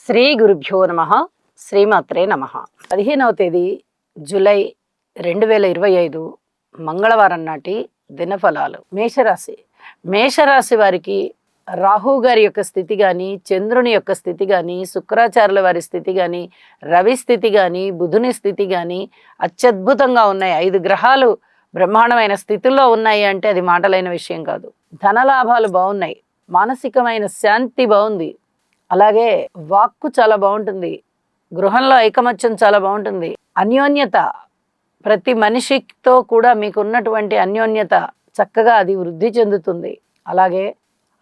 శ్రీ గురుభ్యో నమ. శ్రీమాత్రే నమ. 15వ తేదీ జూలై 2025 మంగళవారం నాటి దినఫలాలు. మేషరాశి వారికి రాహు గారి యొక్క స్థితి కానీ, చంద్రుని యొక్క స్థితి కానీ, శుక్రాచార్యుల వారి స్థితి కానీ, రవి స్థితి కానీ, బుధుని స్థితి కానీ అత్యద్భుతంగా ఉన్నాయి. 5 గ్రహాలు బ్రహ్మాండమైన స్థితుల్లో ఉన్నాయి అంటే అది మాటలైన విషయం కాదు. ధనలాభాలు బాగున్నాయి, మానసికమైన శాంతి బాగుంది, అలాగే వాక్కు చాలా బాగుంటుంది, గృహంలో ఐకమత్యం చాలా బాగుంటుంది, అన్యోన్యత ప్రతి మనిషితో కూడా మీకు ఉన్నటువంటి అన్యోన్యత చక్కగా అది వృద్ధి చెందుతుంది. అలాగే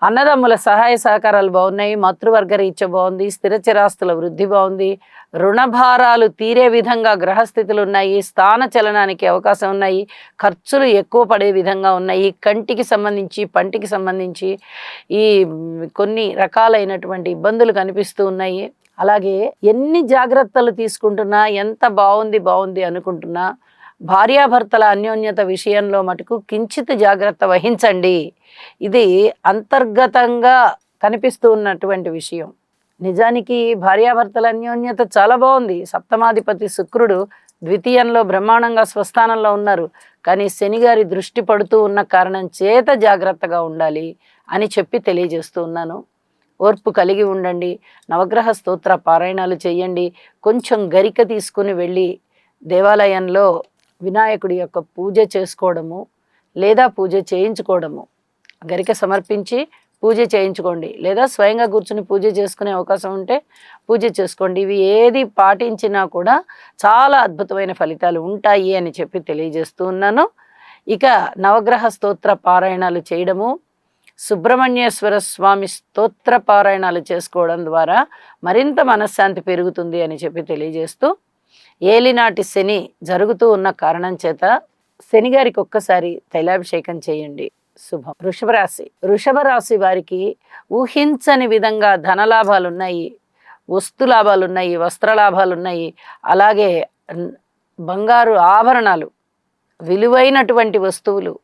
అన్నదమ్ముల సహాయ సహకారాలు బాగున్నాయి, మాతృవర్గ రీత్యా బాగుంది, స్థిర చిరాస్తుల వృద్ధి బాగుంది, రుణభారాలు తీరే విధంగా గ్రహస్థితులు ఉన్నాయి, స్థాన చలనానికి అవకాశం ఉన్నాయి, ఖర్చులు ఎక్కువ పడే విధంగా ఉన్నాయి, కంటికి సంబంధించి పంటికి సంబంధించి ఈ కొన్ని రకాలైనటువంటి ఇబ్బందులు కనిపిస్తూ ఉన్నాయి. అలాగే ఎన్ని జాగ్రత్తలు తీసుకుంటున్నా, ఎంత బాగుంది అనుకుంటున్నా, భార్యాభర్తల అన్యోన్యత విషయంలో మటుకు కించిత్ జాగ్రత్త వహించండి. ఇది అంతర్గతంగా కనిపిస్తూ ఉన్నటువంటి విషయం. నిజానికి భార్యాభర్తల అన్యోన్యత చాలా బాగుంది. సప్తమాధిపతి శుక్రుడు ద్వితీయంలో బ్రహ్మాండంగా స్వస్థానంలో ఉన్నారు. కానీ శనిగారి దృష్టి పడుతూ ఉన్న కారణం చేత జాగ్రత్తగా ఉండాలి అని చెప్పి తెలియజేస్తూ ఉన్నాను. ఓర్పు కలిగి ఉండండి. నవగ్రహ స్తోత్ర పారాయణాలు చేయండి. కొంచెం గరిక తీసుకుని వెళ్ళి దేవాలయంలో వినాయకుడి యొక్క పూజ చేసుకోవడము లేదా పూజ చేయించుకోవడము, గరిక సమర్పించి పూజ చేయించుకోండి, లేదా స్వయంగా కూర్చుని పూజ చేసుకునే అవకాశం ఉంటే పూజ చేసుకోండి. ఇవి ఏది పాటించినా కూడా చాలా అద్భుతమైన ఫలితాలు ఉంటాయి అని చెప్పి తెలియజేస్తూ ఉన్నాను. ఇక నవగ్రహ స్తోత్ర పారాయణాలు చేయడము, సుబ్రహ్మణ్యేశ్వర స్వామి స్తోత్ర పారాయణాలు చేసుకోవడం ద్వారా మరింత మనశ్శాంతి పెరుగుతుంది అని చెప్పి తెలియజేస్తూ, ఏలినాటి శని జరుగుతూ ఉన్న కారణం చేత శనిగారికి ఒక్కసారి తైలాభిషేకం చేయండి, శుభం. వృషభ రాశి వారికి ఊహించని విధంగా ధనలాభాలు ఉన్నాయి, వస్తు లాభాలు ఉన్నాయి, వస్త్ర లాభాలు ఉన్నాయి, అలాగే బంగారు ఆభరణాలు, విలువైనటువంటి వస్తువులు,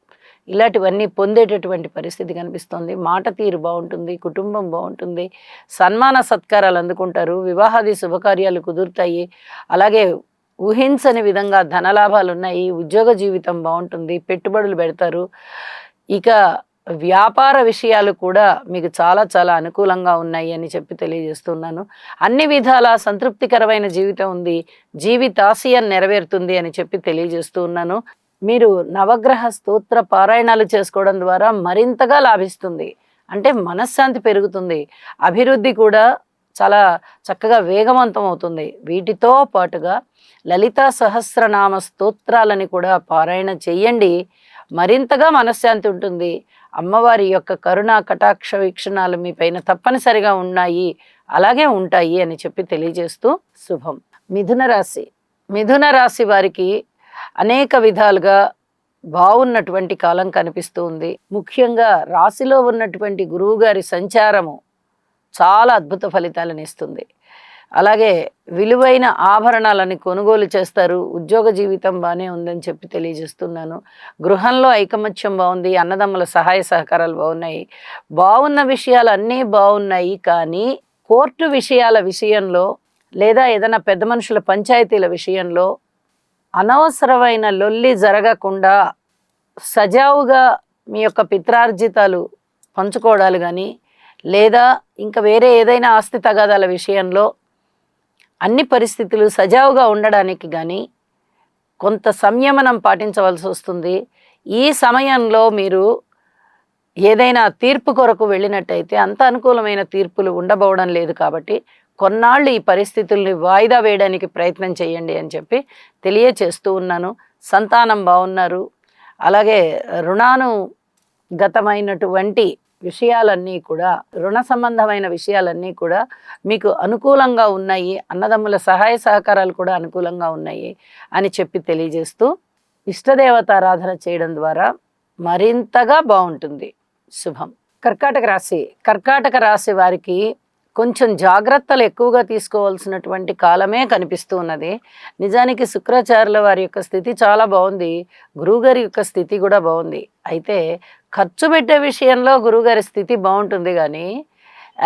ఇలాంటివన్నీ పొందేటటువంటి పరిస్థితి కనిపిస్తుంది. మాట తీరు బాగుంటుంది, కుటుంబం బాగుంటుంది, సన్మాన సత్కారాలు అందుకుంటారు, వివాహాది శుభకార్యాలు కుదురుతాయి, అలాగే ఊహించని విధంగా ధనలాభాలు ఉన్నాయి, ఉద్యోగ జీవితం బాగుంటుంది, పెట్టుబడులు పెడతారు. ఇక వ్యాపార విషయాలు కూడా మీకు చాలా చాలా అనుకూలంగా ఉన్నాయి అని చెప్పి తెలియజేస్తున్నాను. అన్ని విధాల సంతృప్తికరమైన జీవితం ఉంది, జీవితాశయం నెరవేరుతుంది అని చెప్పి తెలియజేస్తూ ఉన్నాను. మీరు నవగ్రహ స్తోత్ర పారాయణాలు చేసుకోవడం ద్వారా మరింతగా లాభిస్తుంది. అంటే మనశ్శాంతి పెరుగుతుంది, అభివృద్ధి కూడా చాలా చక్కగా వేగవంతం అవుతుంది. వీటితో పాటుగా లలితా సహస్రనామ స్తోత్రాలని కూడా పారాయణ చెయ్యండి, మరింతగా మనశ్శాంతి ఉంటుంది. అమ్మవారి యొక్క కరుణా కటాక్ష వీక్షణాలు మీ పైన తప్పనిసరిగా ఉన్నాయి, అలాగే ఉంటాయి అని చెప్పి తెలియజేస్తూ శుభం. మిథున రాశి వారికి అనేక విధాలుగా బాగున్నటువంటి కాలం కనిపిస్తూ ఉంది. ముఖ్యంగా రాశిలో ఉన్నటువంటి గురువు గారి సంచారము చాలా అద్భుత ఫలితాలను ఇస్తుంది. అలాగే విలువైన ఆభరణాలని కొనుగోలు చేస్తారు. ఉద్యోగ జీవితం బాగానే ఉందని చెప్పి తెలియజేస్తున్నాను. గృహంలో ఐకమత్యం బాగుంది, అన్నదమ్ముల సహాయ సహకారాలు బాగున్నాయి, బాగున్న విషయాలు అన్నీ బాగున్నాయి. కానీ కోర్టు విషయాల విషయంలో లేదా ఏదైనా పెద్ద మనుషుల పంచాయతీల విషయంలో అనవసరమైన లొల్లి జరగకుండా సజావుగా మీ యొక్క పిత్రార్జితాలు పంచుకోవడాలు కానీ, లేదా ఇంకా వేరే ఏదైనా ఆస్తి తగాదాల విషయంలో అన్ని పరిస్థితులు సజావుగా ఉండడానికి కానీ కొంత సంయమనం పాటించవలసి వస్తుంది. ఈ సమయంలో మీరు ఏదైనా తీర్పు కొరకు వెళ్ళినట్టయితే అంత అనుకూలమైన తీర్పులు ఉండబోవడం లేదు. కాబట్టి కొన్నాళ్ళు ఈ పరిస్థితుల్ని వాయిదా వేయడానికి ప్రయత్నం చేయండి అని చెప్పి తెలియచేస్తూ ఉన్నాను. సంతానం బాగున్నారు, అలాగే రుణానుగతమైనటువంటి విషయాలన్నీ కూడా, రుణ సంబంధమైన విషయాలన్నీ కూడా మీకు అనుకూలంగా ఉన్నాయి, అన్నదమ్ముల సహాయ సహకారాలు కూడా అనుకూలంగా ఉన్నాయి అని చెప్పి తెలియజేస్తూ, ఇష్టదేవతారాధన చేయడం ద్వారా మరింతగా బాగుంటుంది, శుభం. కర్కాటక రాశి వారికి కొంచెం జాగ్రత్తలు ఎక్కువగా తీసుకోవాల్సినటువంటి కాలమే కనిపిస్తూ ఉన్నది. నిజానికి శుక్రాచార్యుల వారి యొక్క స్థితి చాలా బాగుంది, గురువుగారి యొక్క స్థితి కూడా బాగుంది. అయితే ఖర్చు పెట్టే విషయంలో గురువుగారి స్థితి బాగుంటుంది, కానీ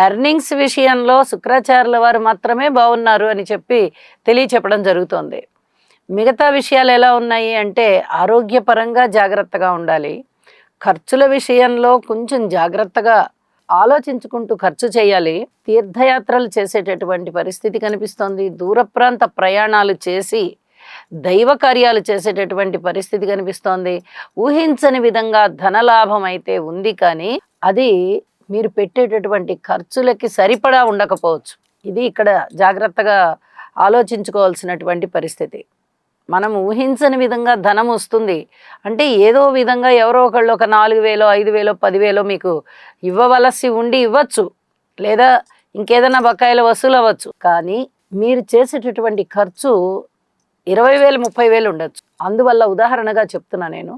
ఎర్నింగ్స్ విషయంలో శుక్రాచార్యుల వారు మాత్రమే బాగున్నారు అని చెప్పి తెలియచెప్పడం జరుగుతోంది. మిగతా విషయాలు ఎలా ఉన్నాయి అంటే ఆరోగ్యపరంగా జాగ్రత్తగా ఉండాలి. ఖర్చుల విషయంలో కొంచెం జాగ్రత్తగా ఆలోచించుకుంటూ ఖర్చు చేయాలి. తీర్థయాత్రలు చేసేటటువంటి పరిస్థితి కనిపిస్తోంది. దూర ప్రాంత ప్రయాణాలు చేసి దైవ కార్యాలు చేసేటటువంటి పరిస్థితి కనిపిస్తోంది. ఊహించని విధంగా ధనలాభం అయితే ఉంది, కానీ అది మీరు పెట్టేటటువంటి ఖర్చులకి సరిపడా ఉండకపోవచ్చు. ఇది ఇక్కడ జాగ్రత్తగా ఆలోచించుకోవాల్సినటువంటి పరిస్థితి. మనం ఊహించని విధంగా ధనం వస్తుంది అంటే ఏదో విధంగా ఎవరో ఒకళ్ళు ఒక 4,000 5,000 10,000 మీకు ఇవ్వవలసి ఉండి ఇవ్వచ్చు, లేదా ఇంకేదైనా బకాయిల వసూలు అవ్వచ్చు. కానీ మీరు చేసేటటువంటి ఖర్చు 20,000 30,000 ఉండొచ్చు. అందువల్ల ఉదాహరణగా చెప్తున్నా నేను.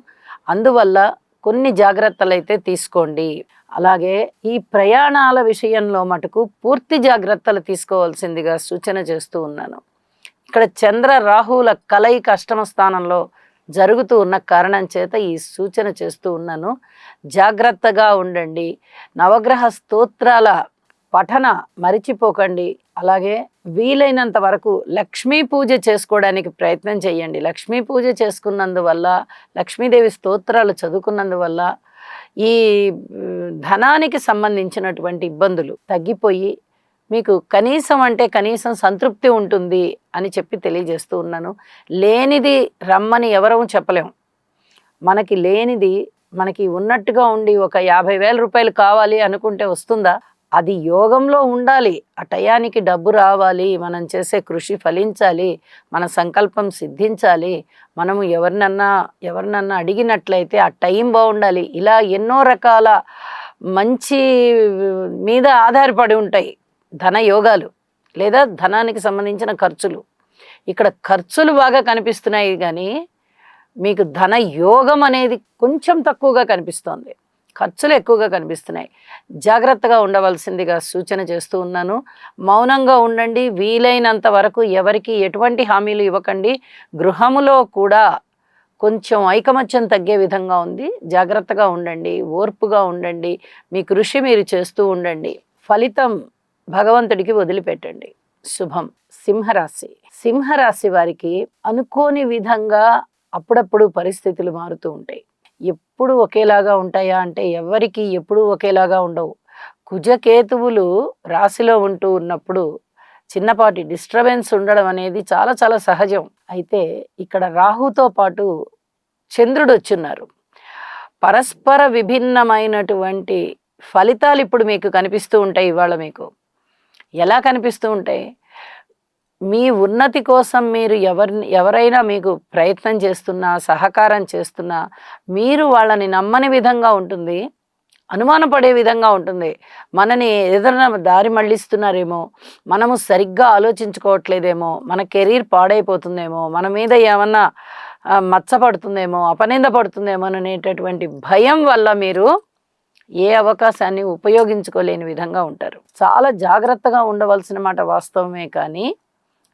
అందువల్ల కొన్ని జాగ్రత్తలు అయితే తీసుకోండి. అలాగే ఈ ప్రయాణాల విషయంలో మటుకు పూర్తి జాగ్రత్తలు తీసుకోవాల్సిందిగా సూచన చేస్తూ ఉన్నాను. ఇక్కడ చంద్ర రాహువుల కలయిక అష్టమ స్థానంలో జరుగుతూ ఉన్న కారణం చేత ఈ సూచన చేస్తూ ఉన్నాను. జాగ్రత్తగా ఉండండి. నవగ్రహ స్తోత్రాల పఠన మరిచిపోకండి. అలాగే వీలైనంత వరకు లక్ష్మీ పూజ చేసుకోవడానికి ప్రయత్నం చేయండి. లక్ష్మీ పూజ చేసుకున్నందువల్ల, లక్ష్మీదేవి స్తోత్రాలు చదువుకున్నందువల్ల ఈ ధనానికి సంబంధించినటువంటి ఇబ్బందులు తగ్గిపోయి మీకు కనీసం అంటే కనీసం సంతృప్తి ఉంటుంది అని చెప్పి తెలియజేస్తూ ఉన్నాను. లేనిది రమ్మని ఎవరూ చెప్పలేం. మనకి లేనిది మనకి ఉన్నట్టుగా ఉండి ఒక 50,000 రూపాయలు కావాలి అనుకుంటే వస్తుందా? అది యోగంలో ఉండాలి. ఆ టయానికి డబ్బు రావాలి, మనం చేసే కృషి ఫలించాలి, మన సంకల్పం సిద్ధించాలి, మనము ఎవరినన్నా అడిగినట్లయితే ఆ టైం బాగుండాలి. ఇలా ఎన్నో రకాల మంచి మీద ఆధారపడి ఉంటాయి ధన యోగాలు, లేదా ధనానికి సంబంధించిన ఖర్చులు. ఇక్కడ ఖర్చులు బాగా కనిపిస్తున్నాయి, కానీ మీకు ధన యోగం అనేది కొంచెం తక్కువగా కనిపిస్తోంది. ఖర్చులు ఎక్కువగా కనిపిస్తున్నాయి. జాగ్రత్తగా ఉండవలసిందిగా సూచన చేస్తూ ఉన్నాను. మౌనంగా ఉండండి. వీలైనంత వరకు ఎవరికి ఎటువంటి హామీలు ఇవ్వకండి. గృహములో కూడా కొంచెం ఐకమత్యం తగ్గే విధంగా ఉంది. జాగ్రత్తగా ఉండండి, ఓర్పుగా ఉండండి, మీ కృషి మీరు చేస్తూ ఉండండి. ఫలితం భగవంతుడికి వదిలిపెట్టండి. శుభం. సింహరాశి. సింహరాశి వారికి అనుకోని విధంగా అప్పుడప్పుడు పరిస్థితులు మారుతూ ఉంటాయి. ఎప్పుడు ఒకేలాగా ఉంటాయా అంటే ఎవరికి ఎప్పుడు ఒకేలాగా ఉండవు. కుజకేతువులు రాశిలో ఉంటూ ఉన్నప్పుడు చిన్నపాటి డిస్టర్బెన్స్ ఉండడం అనేది చాలా చాలా సహజం. అయితే ఇక్కడ రాహుతో పాటు చంద్రుడు వచ్చున్నారు. పరస్పర విభిన్నమైనటువంటి ఫలితాలు ఇప్పుడు మీకు కనిపిస్తూ ఉంటాయి. ఇవాళ మీకు ఎలా కనిపిస్తూ ఉంటాయి? మీ ఉన్నతి కోసం మీరు ఎవరైనా మీకు ప్రయత్నం చేస్తున్నా, సహకారం చేస్తున్నా, మీరు వాళ్ళని నమ్మని విధంగా ఉంటుంది, అనుమానపడే విధంగా ఉంటుంది. మనని ఏదైనా దారి మళ్ళిస్తున్నారేమో, మనము సరిగ్గా ఆలోచించుకోవట్లేదేమో, మన కెరీర్ పాడైపోతుందేమో, మన మీద ఏమన్నా మచ్చ పడుతుందేమో, అపనింద పడుతుందేమో అనేటటువంటి భయం వల్ల మీరు ఏ అవకాశాన్ని ఉపయోగించుకోలేని విధంగా ఉంటారు. చాలా జాగ్రత్తగా ఉండవలసిన మాట వాస్తవమే, కానీ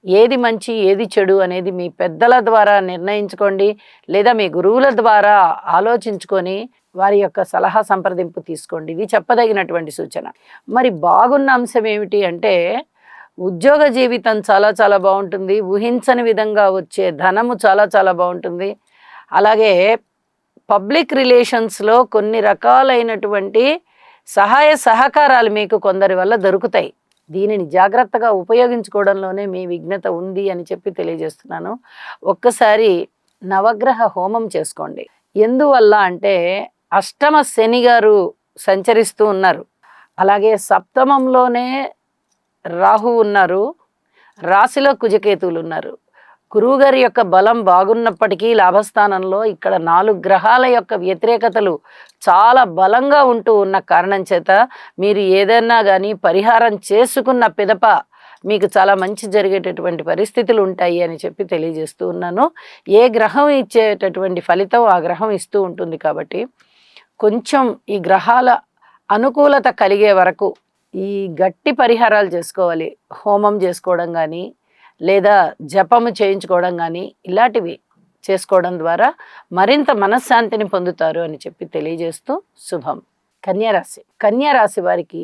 ఏది మంచి ఏది చెడు అనేది మీ పెద్దల ద్వారా నిర్ణయించుకోండి, లేదా మీ గురువుల ద్వారా ఆలోచించుకొని వారి యొక్క సలహా సంప్రదింపు తీసుకోండి. ఇది చెప్పదగినటువంటి సూచన. మరి బాగున్న అంశం ఏమిటి అంటే ఉద్యోగ జీవితం చాలా చాలా బాగుంటుంది. ఊహించని విధంగా వచ్చే ధనము చాలా చాలా బాగుంటుంది. అలాగే పబ్లిక్ రిలేషన్స్లో కొన్ని రకాలైనటువంటి సహాయ సహకారాలు మీకు కొందరి వల్ల దొరుకుతాయి. దీనిని జాగ్రత్తగా ఉపయోగించుకోవడంలోనే మీ విఘ్నత ఉంది అని చెప్పి తెలియజేస్తున్నాను. ఒక్కసారి నవగ్రహ హోమం చేసుకోండి. ఎందువల్ల అంటే అష్టమ శని గారు సంచరిస్తూ ఉన్నారు. అలాగే సప్తమంలోనే రాహు ఉన్నారు, రాశిలో కుజకేతువులు ఉన్నారు. గురువుగారి యొక్క బలం బాగున్నప్పటికీ లాభస్థానంలో ఇక్కడ 4 గ్రహాల యొక్క వ్యతిరేకతలు చాలా బలంగా ఉంటూ ఉన్న కారణం చేత మీరు ఏదైనా కానీ పరిహారం చేసుకున్న పిదప మీకు చాలా మంచి జరిగేటటువంటి పరిస్థితులు ఉంటాయి అని చెప్పి తెలియజేస్తూ ఉన్నాను. ఏ గ్రహం ఇచ్చేటటువంటి ఫలితం ఆ గ్రహం ఇస్తూ ఉంటుంది. కాబట్టి కొంచెం ఈ గ్రహాల అనుకూలత కలిగే వరకు ఈ గట్టి పరిహారాలు చేసుకోవాలి. హోమం చేసుకోవడం కానీ, లేదా జపము చేయించుకోవడం కానీ, ఇలాంటివి చేసుకోవడం ద్వారా మరింత మనశ్శాంతిని పొందుతారు అని చెప్పి తెలియజేస్తూ శుభం. కన్యా రాశి వారికి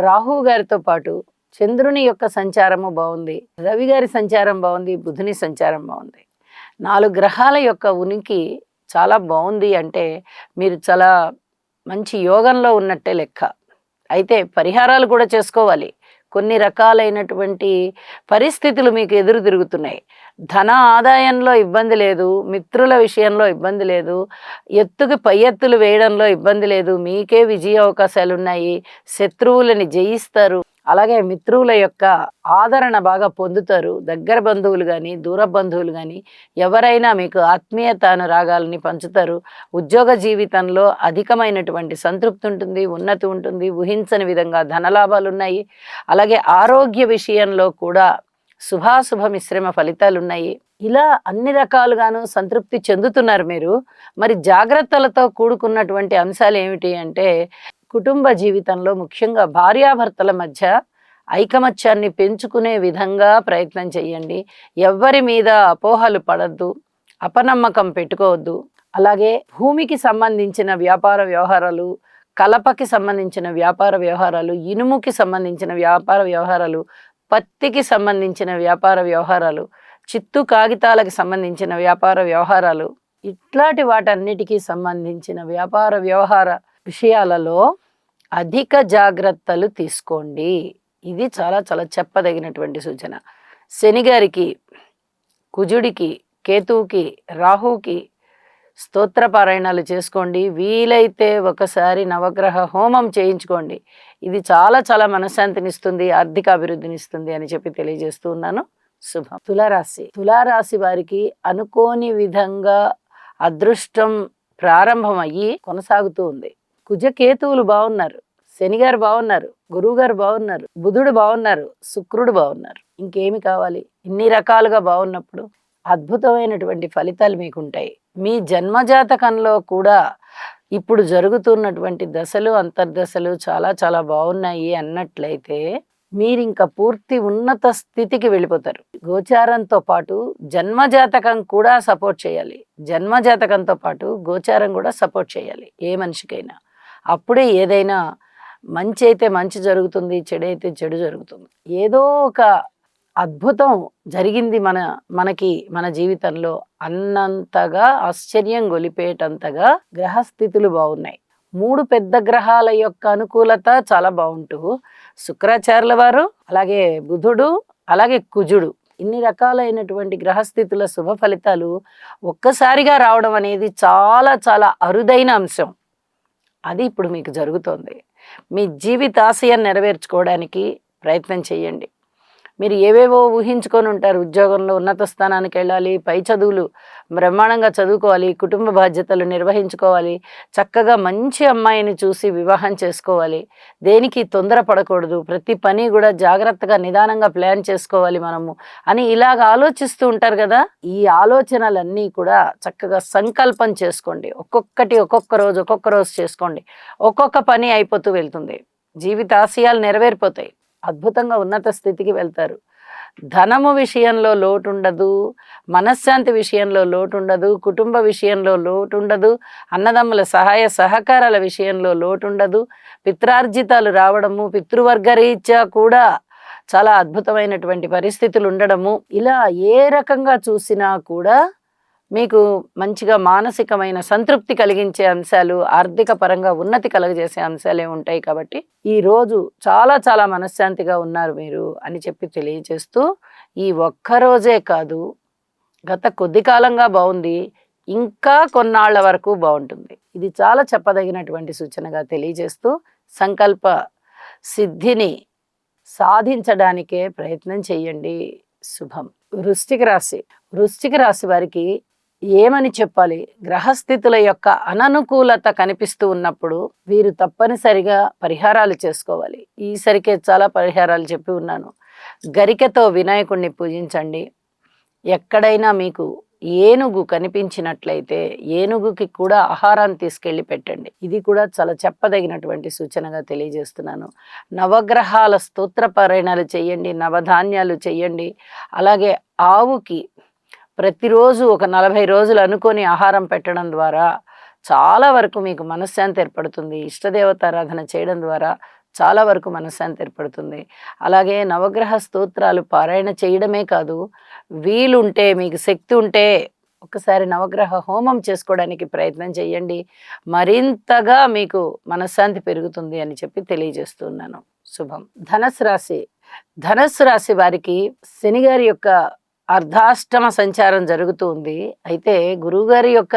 రాహు గారితో పాటు చంద్రుని యొక్క సంచారము బాగుంది, రవి గారి సంచారం బాగుంది, బుధుని సంచారం బాగుంది. 4 గ్రహాల యొక్క ఉనికి చాలా బాగుంది అంటే మీరు చాలా మంచి యోగంలో ఉన్నట్టే లెక్క. అయితే పరిహారాలు కూడా చేసుకోవాలి. కొన్ని రకాలైనటువంటి పరిస్థితులు మీకు ఎదురు తిరుగుతున్నాయి. ధన ఆదాయంలో ఇబ్బంది లేదు, మిత్రుల విషయంలో ఇబ్బంది లేదు, ఎత్తుకి పై ఎత్తులు వేయడంలో ఇబ్బంది లేదు, మీకే విజయ అవకాశాలు ఉన్నాయి, శత్రువులని జయిస్తారు. అలాగే మిత్రుల యొక్క ఆదరణ బాగా పొందుతారు. దగ్గర బంధువులు కానీ దూర బంధువులు కానీ ఎవరైనా మీకు ఆత్మీయత అనురాగాలని పంచుతారు. ఉద్యోగ జీవితంలో అధికమైనటువంటి సంతృప్తి ఉంటుంది, ఉన్నతి ఉంటుంది, ఊహించని విధంగా ధనలాభాలు ఉన్నాయి. అలాగే ఆరోగ్య విషయంలో కూడా శుభాశుభ మిశ్రమ ఫలితాలు ఉన్నాయి. ఇలా అన్ని రకాలుగాను సంతృప్తి చెందుతున్నారు మీరు. మరి జాగ్రత్తలతో కూడుకున్నటువంటి అంశాలు ఏమిటి అంటే కుటుంబ జీవితంలో ముఖ్యంగా భార్యాభర్తల మధ్య ఐకమత్యాన్ని పెంచుకునే విధంగా ప్రయత్నం చేయండి. ఎవ్వరి మీద అపోహలు పడద్దు, అపనమ్మకం పెట్టుకోవద్దు. అలాగే భూమికి సంబంధించిన వ్యాపార వ్యవహారాలు, కలపకి సంబంధించిన వ్యాపార వ్యవహారాలు, ఇనుముకి సంబంధించిన వ్యాపార వ్యవహారాలు, పత్తికి సంబంధించిన వ్యాపార వ్యవహారాలు, చిత్తు కాగితాలకు సంబంధించిన వ్యాపార వ్యవహారాలు, ఇట్లాంటి వాటన్నిటికీ సంబంధించిన వ్యాపార వ్యవహార విషయాలలో అధిక జాగ్రత్తలు తీసుకోండి. ఇది చాలా చాలా చెప్పదగినటువంటి సూచన. శని గారికి, కుజుడికి, కేతువుకి, రాహుకి స్తోత్రపారాయణాలు చేసుకోండి. వీలైతే ఒకసారి నవగ్రహ హోమం చేయించుకోండి. ఇది చాలా చాలా మనశ్శాంతినిస్తుంది, ఆర్థిక అభివృద్ధినిస్తుంది అని చెప్పి తెలియజేస్తూ ఉన్నాను. శుభం. తులారాశి వారికి అనుకోని విధంగా అదృష్టం ప్రారంభమయ్యి కొనసాగుతూ ఉంది. కుజకేతువులు బాగున్నారు, శనిగారు బాగున్నారు, గురువు గారు బాగున్నారు, బుధుడు బాగున్నారు, శుక్రుడు బాగున్నారు. ఇంకేమి కావాలి? ఇన్ని రకాలుగా బాగున్నప్పుడు అద్భుతమైనటువంటి ఫలితాలు మీకుంటాయి. మీ జన్మజాతకంలో కూడా ఇప్పుడు జరుగుతున్నటువంటి దశలు, అంతర్దశలు చాలా చాలా బాగున్నాయి అన్నట్లయితే మీరు ఇంకా పూర్తి ఉన్నత స్థితికి వెళ్ళిపోతారు. గోచారంతో పాటు జన్మజాతకం కూడా సపోర్ట్ చేయాలి. జన్మజాతకంతో పాటు గోచారం కూడా సపోర్ట్ చేయాలి ఏ మనిషికైనా. అప్పుడే ఏదైనా మంచి అయితే మంచి జరుగుతుంది, చెడు అయితే చెడు జరుగుతుంది. ఏదో ఒక అద్భుతం జరిగింది మనకి మన జీవితంలో అన్నంతగా ఆశ్చర్యం గొలిపేటంతగా గ్రహస్థితులు బాగున్నాయి. 3 పెద్ద గ్రహాల యొక్క అనుకూలత చాలా బాగుంటూ శుక్రాచార్యుల వారు, అలాగే బుధుడు, అలాగే కుజుడు, ఇన్ని రకాలైనటువంటి గ్రహస్థితుల శుభ ఫలితాలు ఒక్కసారిగా రావడం అనేది చాలా చాలా అరుదైన అంశం. అది ఇప్పుడు మీకు జరుగుతోంది. మీ జీవితాశయం నెరవేర్చుకోవడానికి ప్రయత్నం చేయండి. మీరు ఏవేవో ఊహించుకొని ఉంటారు. ఉద్యోగంలో ఉన్నత స్థానానికి వెళ్ళాలి, పై చదువులు బ్రహ్మాండంగా చదువుకోవాలి, కుటుంబ బాధ్యతలు నిర్వహించుకోవాలి, చక్కగా మంచి అమ్మాయిని చూసి వివాహం చేసుకోవాలి, దేనికి తొందరపడకూడదు, ప్రతి పని కూడా జాగ్రత్తగా నిదానంగా ప్లాన్ చేసుకోవాలి మనము అని ఇలాగ ఆలోచిస్తూ ఉంటారు కదా. ఈ ఆలోచనలన్నీ కూడా చక్కగా సంకల్పం చేసుకోండి. ఒక్కొక్క రోజు చేసుకోండి. ఒక్కొక్క పని అయిపోతూ వెళ్తుంది. జీవితాశయాలు నెరవేరిపోతాయి. అద్భుతంగా ఉన్నత స్థితికి వెళ్తారు. ధనము విషయంలో లోటు ఉండదు, మనశ్శాంతి విషయంలో లోటు ఉండదు, కుటుంబ విషయంలో లోటు ఉండదు, అన్నదమ్ముల సహాయ సహకారాల విషయంలో లోటు ఉండదు, పిత్రార్జితాలు రావడము, పితృవర్గరీత్యా కూడా చాలా అద్భుతమైనటువంటి పరిస్థితులు ఉండడము, ఇలా ఏ రకంగా చూసినా కూడా మీకు మంచిగా మానసికమైన సంతృప్తి కలిగించే అంశాలు, ఆర్థిక పరంగా ఉన్నతి కలగజేసే అంశాలే ఉంటాయి. కాబట్టి ఈ రోజు చాలా చాలా మనశ్శాంతిగా ఉన్నారు మీరు అని చెప్పి తెలియజేస్తూ, ఈ ఒక్కరోజే కాదు, గత కొద్ది కాలంగా బాగుంది, ఇంకా కొన్నాళ్ల వరకు బాగుంటుంది. ఇది చాలా చెప్పదగినటువంటి సూచనగా తెలియజేస్తూ సంకల్ప సిద్ధిని సాధించడానికే ప్రయత్నం చేయండి. శుభం. వృశ్చిక రాశి వారికి ఏమని చెప్పాలి? గ్రహస్థితుల యొక్క అననుకూలత కనిపిస్తూ ఉన్నప్పుడు వీరు తప్పనిసరిగా పరిహారాలు చేసుకోవాలి. ఈసరికే చాలా పరిహారాలు చెప్పి ఉన్నాను. గరికతో వినాయకుడిని పూజించండి. ఎక్కడైనా మీకు ఏనుగు కనిపించినట్లయితే ఏనుగుకి కూడా ఆహారాన్ని తీసుకెళ్ళి పెట్టండి. ఇది కూడా చాలా చెప్పదగినటువంటి సూచనగా తెలియజేస్తున్నాను. నవగ్రహాల స్తోత్ర పారాయణాలు చేయండి, నవధాన్యాలు చేయండి. అలాగే ఆవుకి ప్రతిరోజు ఒక 40 రోజులు అనుకొని ఆహారం పెట్టడం ద్వారా చాలా వరకు మీకు మనశ్శాంతి ఏర్పడుతుంది. ఇష్టదేవతారాధన చేయడం ద్వారా చాలా వరకు మనశ్శాంతి ఏర్పడుతుంది. అలాగే నవగ్రహ స్తోత్రాలు పారాయణ చేయడమే కాదు, వీలుంటే మీకు శక్తి ఉంటే ఒకసారి నవగ్రహ హోమం చేసుకోవడానికి ప్రయత్నం చేయండి. మరింతగా మీకు మనశ్శాంతి పెరుగుతుంది అని చెప్పి తెలియజేస్తున్నాను. శుభం. ధనస్సు రాశి వారికి శనిగారి యొక్క అర్ధాష్టమ సంచారం జరుగుతూ ఉంది. అయితే గురువుగారి యొక్క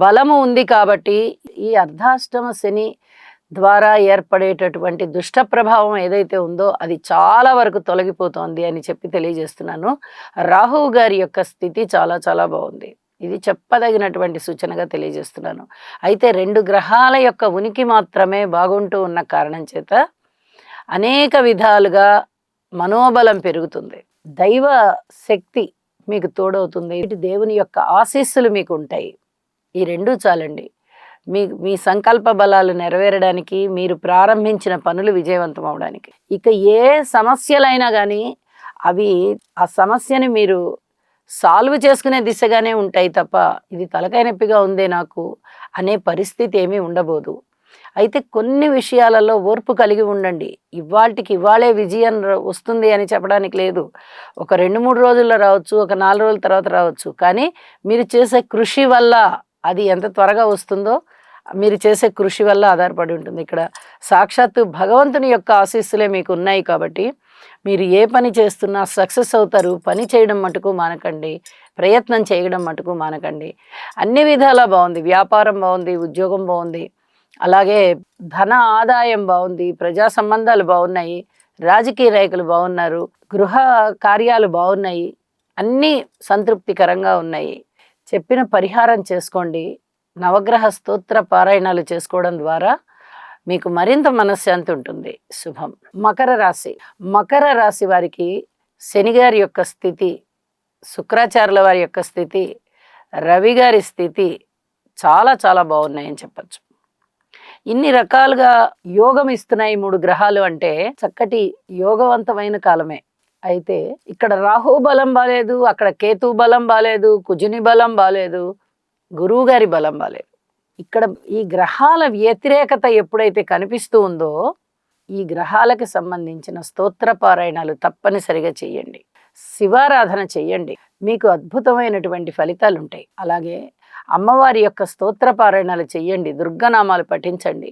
బలము ఉంది కాబట్టి ఈ అర్ధాష్టమ శని ద్వారా ఏర్పడేటటువంటి దుష్ట ప్రభావం ఏదైతే ఉందో అది చాలా వరకు తొలగిపోతోంది అని చెప్పి తెలియజేస్తున్నాను. రాహువు గారి యొక్క స్థితి చాలా చాలా బాగుంది. ఇది చెప్పదగినటువంటి సూచనగా తెలియజేస్తున్నాను. అయితే 2 గ్రహాల యొక్క ఉనికి మాత్రమే బాగుంటూ ఉన్న కారణం చేత అనేక విధాలుగా మనోబలం పెరుగుతుంది. దైవ శక్తి మీకు తోడవుతుంది. దేవుని యొక్క ఆశీస్సులు మీకు ఉంటాయి. ఈ 2 చాలండి మీ సంకల్ప బలాలు నెరవేరడానికి, మీరు ప్రారంభించిన పనులు విజయవంతం అవడానికి. ఇక ఏ సమస్యలైనా కానీ ఆ సమస్యని మీరు సాల్వ్ చేసుకునే దిశగానే ఉంటాయి తప్ప ఇది తలకాయ నొప్పిగా ఉందే నాకు అనే పరిస్థితి ఏమీ ఉండబోదు. అయితే కొన్ని విషయాలలో ఓర్పు కలిగి ఉండండి. ఇవాళకి ఇవాళే విజయం వస్తుంది అని చెప్పడానికి లేదు. ఒక 2-3 రోజుల్లో రావచ్చు, ఒక 4 రోజుల తర్వాత రావచ్చు. కానీ మీరు చేసే కృషి వల్ల అది ఎంత త్వరగా వస్తుందో మీరు చేసే కృషి వల్ల ఆధారపడి ఉంటుంది. ఇక్కడ సాక్షాత్తు భగవంతుని యొక్క ఆశీస్సులే మీకు ఉన్నాయి కాబట్టి మీరు ఏ పని చేస్తున్నా సక్సెస్ అవుతారు. పని చేయడం మటుకు మానకండి, ప్రయత్నం చేయడం మటుకు మానకండి. అన్ని విధాలా బాగుంది. వ్యాపారం బాగుంది, ఉద్యోగం బాగుంది, అలాగే ధన ఆదాయం బాగుంది, ప్రజా సంబంధాలు బాగున్నాయి, రాజకీయ నాయకులు బాగున్నారు, గృహ కార్యాలు బాగున్నాయి, అన్నీ సంతృప్తికరంగా ఉన్నాయి. చెప్పిన పరిహారం చేసుకోండి. నవగ్రహ స్తోత్ర పారాయణాలు చేసుకోవడం ద్వారా మీకు మరింత మనశ్శాంతి ఉంటుంది. శుభం. మకర రాశి వారికి శనిగారి యొక్క స్థితి, శుక్రాచార్యుల వారి యొక్క స్థితి, రవి గారి స్థితి చాలా చాలా బాగున్నాయని చెప్పచ్చు. ఇన్ని రకాలుగా యోగం ఇస్తున్నాయి 3 గ్రహాలు అంటే చక్కటి యోగవంతమైన కాలమే. అయితే ఇక్కడ రాహు బలం బాలేదు, అక్కడ కేతు బలం బాలేదు, కుజుని బలం బాలేదు, గురువు గారి బలం బాలేదు. ఇక్కడ ఈ గ్రహాల వ్యతిరేకత ఎప్పుడైతే కనిపిస్తూ ఉందో ఈ గ్రహాలకు సంబంధించిన స్తోత్ర పారాయణాలు తప్పనిసరిగా చెయ్యండి. శివారాధన చెయ్యండి. మీకు అద్భుతమైనటువంటి ఫలితాలు ఉంటాయి. అలాగే అమ్మవారి యొక్క స్తోత్ర పారాయణాలు చెయ్యండి, దుర్గనామాలు పఠించండి.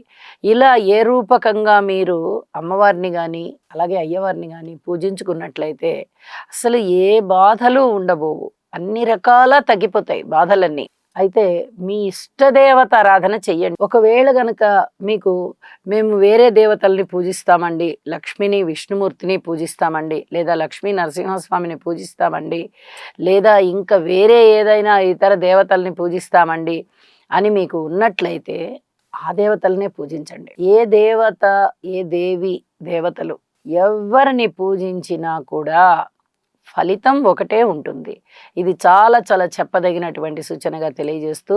ఇలా ఏ రూపకంగా మీరు అమ్మవారిని కానీ అలాగే అయ్యవారిని కానీ పూజించుకున్నట్లయితే అసలు ఏ బాధలు ఉండబోవు. అన్ని రకాల తగ్గిపోతాయి బాధలన్నీ. అయితే మీ ఇష్టదేవత ఆరాధన చెయ్యండి. ఒకవేళ గనక మీకు మేము వేరే దేవతల్ని పూజిస్తామండి, లక్ష్మిని విష్ణుమూర్తిని పూజిస్తామండి, లేదా లక్ష్మీ నరసింహస్వామిని పూజిస్తామండి, లేదా ఇంకా వేరే ఏదైనా ఇతర దేవతల్ని పూజిస్తామండి అని మీకు ఉన్నట్లయితే ఆ దేవతలనే పూజించండి. ఏ దేవత, ఏ దేవి దేవతలు ఎవరిని పూజించినా కూడా ఫలితం ఒకటే ఉంటుంది. ఇది చాలా చాలా చెప్పదగినటువంటి సూచనగా తెలియజేస్తూ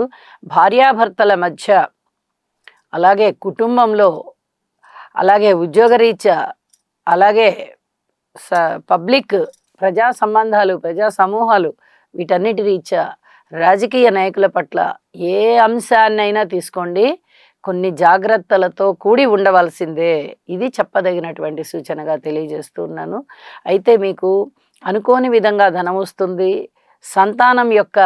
భార్యాభర్తల మధ్య, అలాగే కుటుంబంలో, అలాగే ఉద్యోగరీత్యా, అలాగే పబ్లిక్ ప్రజా సంబంధాలు, ప్రజా సమూహాలు, వీటన్నిటి రీత్యా రాజకీయ నాయకుల పట్ల ఏ అంశాన్నైనా తీసుకోండి, కొన్ని జాగ్రత్తలతో కూడి ఉండవలసిందే. ఇది చెప్పదగినటువంటి సూచనగా తెలియజేస్తున్నాను. అయితే మీకు అనుకోని విధంగా ధనం వస్తుంది, సంతానం యొక్క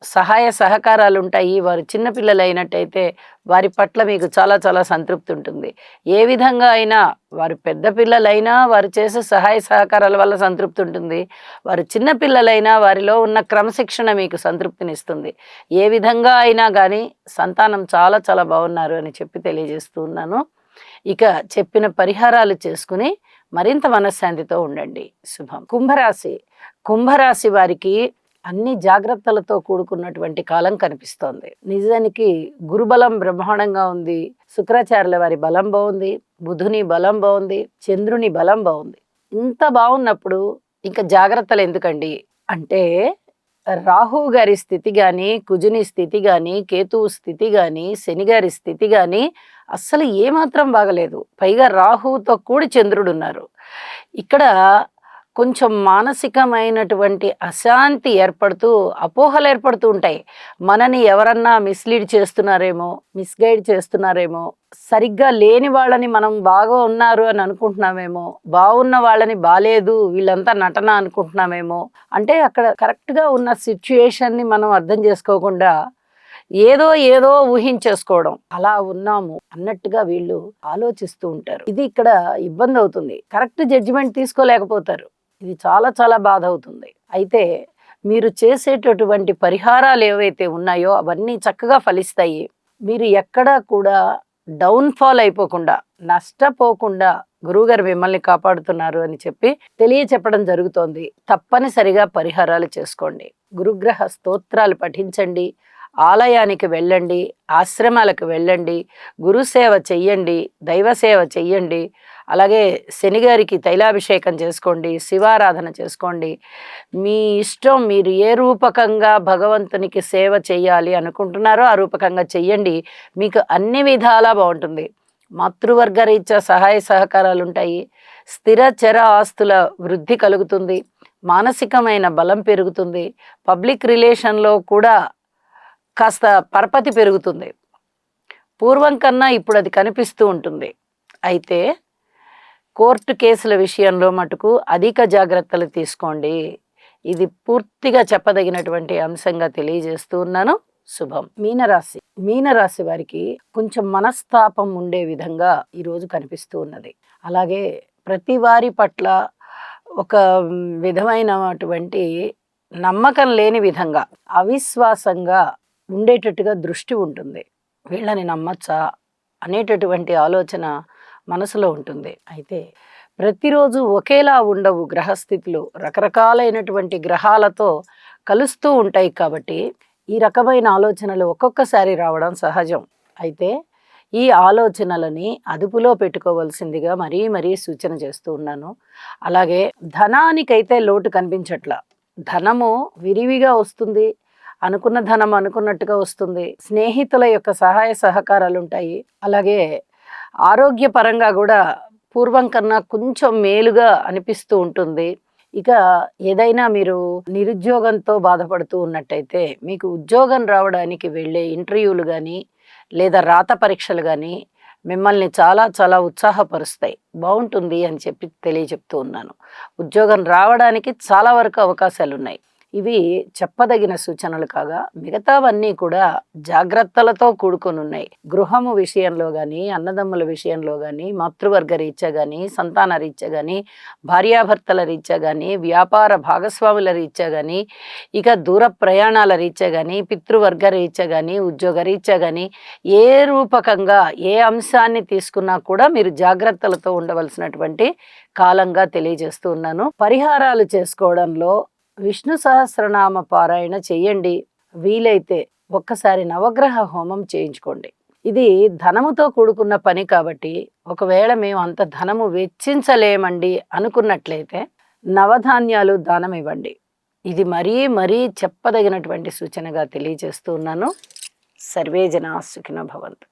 సహాయ సహకారాలు ఉంటాయి. వారు చిన్నపిల్లలు అయినట్టయితే వారి పట్ల మీకు చాలా చాలా సంతృప్తి ఉంటుంది. ఏ విధంగా అయినా వారు పెద్ద పిల్లలైనా వారు చేసే సహాయ సహకారాల వల్ల సంతృప్తి ఉంటుంది. వారు చిన్నపిల్లలైనా వారిలో ఉన్న క్రమశిక్షణ మీకు సంతృప్తినిస్తుంది. ఏ విధంగా అయినా కానీ సంతానం చాలా చాలా బాగున్నారు అని చెప్పి తెలియజేస్తూ ఉన్నాను. ఇక చెప్పిన పరిహారాలు చేసుకుని మరింత మనశ్శాంతితో ఉండండి. శుభం. కుంభరాశి వారికి అన్ని జాగ్రత్తలతో కూడుకున్నటువంటి కాలం కనిపిస్తోంది. నిజానికి గురుబలం బ్రహ్మాండంగా ఉంది, శుక్రాచార్యుల వారి బలం బాగుంది, బుధుని బలం బాగుంది, చంద్రుని బలం బాగుంది. ఇంత బాగున్నప్పుడు ఇంకా జాగ్రత్తలు ఎందుకండి అంటే రాహు గారి స్థితి కానీ, కుజుని స్థితి కానీ, కేతువు స్థితి కానీ, శని గారి స్థితి కానీ అస్సలు ఏమాత్రం బాగలేదు. పైగా రాహువుతో కూడి చంద్రుడు ఉన్నారు. ఇక్కడ కొంచెం మానసికమైనటువంటి అశాంతి ఏర్పడుతూ, అపోహలు ఏర్పడుతూ ఉంటాయి. మనని ఎవరన్నా మిస్‌లీడ్ చేస్తున్నారేమో, మిస్‌గైడ్ చేస్తున్నారేమో, సరిగ్గా లేని వాళ్ళని మనం బాగా ఉన్నారు అని అనుకుంటున్నామేమో, బాగున్న వాళ్ళని బాలేదు వీళ్ళంతా నటన అనుకుంటున్నామేమో. అంటే అక్కడ కరెక్ట్‌గా ఉన్న సిట్యుయేషన్‌ని మనం అర్థం చేసుకోకుండా ఏదో ఏదో ఊహించేసుకోవడం, అలా ఉన్నాము అన్నట్టుగా వీళ్ళు ఆలోచిస్తూ ఉంటారు. ఇది ఇక్కడ ఇబ్బంది అవుతుంది. కరెక్ట్ జడ్జిమెంట్ తీసుకోలేకపోతారు. ఇది చాలా చాలా బాధ అవుతుంది. అయితే మీరు చేసేటటువంటి పరిహారాలు ఏవైతే ఉన్నాయో అవన్నీ చక్కగా ఫలిస్తాయి. మీరు ఎక్కడా కూడా డౌన్‌ఫాల్ అయిపోకుండా, నష్టపోకుండా గురువుగారు మిమ్మల్ని కాపాడుతున్నారు అని చెప్పి తెలియచెప్పడం జరుగుతోంది. తప్పనిసరిగా పరిహారాలు చేసుకోండి. గురుగ్రహ స్తోత్రాలు పఠించండి. ఆలయానికి వెళ్ళండి, ఆశ్రమాలకు వెళ్ళండి, గురుసేవ చెయ్యండి, దైవసేవ చెయ్యండి. అలాగే శనిగారికి తైలాభిషేకం చేసుకోండి, శివారాధన చేసుకోండి. మీ ఇష్టం, మీరు ఏ రూపకంగా భగవంతునికి సేవ చేయాలి అనుకుంటున్నారో ఆ రూపకంగా చెయ్యండి. మీకు అన్ని విధాలా బాగుంటుంది. మాతృవర్గ రీత్యా సహాయ సహకారాలు ఉంటాయి. స్థిర చర ఆస్తుల వృద్ధి కలుగుతుంది. మానసికమైన బలం పెరుగుతుంది. పబ్లిక్ రిలేషన్లో కూడా కాస్త పరపతి పెరుగుతుంది. పూర్వం కన్నా ఇప్పుడు అది కనిపిస్తూ ఉంటుంది. అయితే కోర్టు కేసుల విషయంలో మటుకు అధిక జాగ్రత్తలు తీసుకోండి. ఇది పూర్తిగా చెప్పదగినటువంటి అంశంగా తెలియజేస్తూ ఉన్నాను. శుభం. మీనరాశి వారికి కొంచెం మనస్తాపం ఉండే విధంగా ఈరోజు కనిపిస్తూ ఉన్నది. అలాగే ప్రతి వారి పట్ల ఒక విధమైనటువంటి నమ్మకం లేని విధంగా, అవిశ్వాసంగా ఉండేటట్టుగా దృష్టి ఉంటుంది. వీళ్ళని నమ్మచ్చా అనేటటువంటి ఆలోచన మనసులో ఉంటుంది. అయితే ప్రతిరోజు ఒకేలా ఉండవు గ్రహస్థితులు, రకరకాలైనటువంటి గ్రహాలతో కలుస్తూ ఉంటాయి. కాబట్టి ఈ రకమైన ఆలోచనలు ఒక్కొక్కసారి రావడం సహజం. అయితే ఈ ఆలోచనలని అదుపులో పెట్టుకోవాల్సిందిగా మరీ సూచన చేస్తూ ఉన్నాను. అలాగే ధనానికైతే లోటు కనిపించట్లా. ధనము విరివిగా వస్తుంది. అనుకున్న ధనం అనుకున్నట్టుగా వస్తుంది. స్నేహితుల యొక్క సహాయ సహకారాలు ఉంటాయి. అలాగే ఆరోగ్యపరంగా కూడా పూర్వం కన్నా కొంచెం మేలుగా అనిపిస్తూ ఉంటుంది. ఇక ఏదైనా మీరు నిరుద్యోగంతో బాధపడుతూ ఉన్నట్టయితే మీకు ఉద్యోగం రావడానికి వెళ్ళే ఇంటర్వ్యూలు కానీ లేదా రాత పరీక్షలు కానీ మిమ్మల్ని చాలా చాలా ఉత్సాహపరుస్తాయి. బాగుంటుంది అని చెప్పి తెలియజెప్తూ ఉన్నాను. ఉద్యోగం రావడానికి చాలా వరకు అవకాశాలు ఉన్నాయి. ఇవి చెప్పదగిన సూచనలు కాగా మిగతావన్నీ కూడా జాగ్రత్తలతో కూడుకొని ఉన్నాయి. గృహము విషయంలో కానీ, అన్నదమ్ముల విషయంలో కానీ, మాతృవర్గ రీత్యా కానీ, సంతాన రీత్యా కానీ, భార్యాభర్తల రీత్యా కానీ, వ్యాపార భాగస్వాముల రీత్యా కానీ, ఇక దూర ప్రయాణాల రీత్యా కానీ, పితృవర్గ రీత్యా కానీ, ఉద్యోగ రీత్యా కానీ, ఏ రూపకంగా ఏ అంశాన్ని తీసుకున్నా కూడా మీరు జాగ్రత్తలతో ఉండవలసినటువంటి కాలంగా తెలియజేస్తూ ఉన్నాను. పరిహారాలు చేసుకోవడంలో విష్ణు సహస్రనామ పారాయణ చెయ్యండి. వీలైతే ఒక్కసారి నవగ్రహ హోమం చేయించుకోండి. ఇది ధనముతో కూడుకున్న పని కాబట్టి ఒకవేళ మేము అంత ధనము వెచ్చించలేమండి అనుకున్నట్లయితే నవధాన్యాలు దానం ఇవ్వండి. ఇది మరీ చెప్పదగినటువంటి సూచనగా తెలియజేస్తూ ఉన్నాను. సర్వే జనా సుఖినో భవంతు.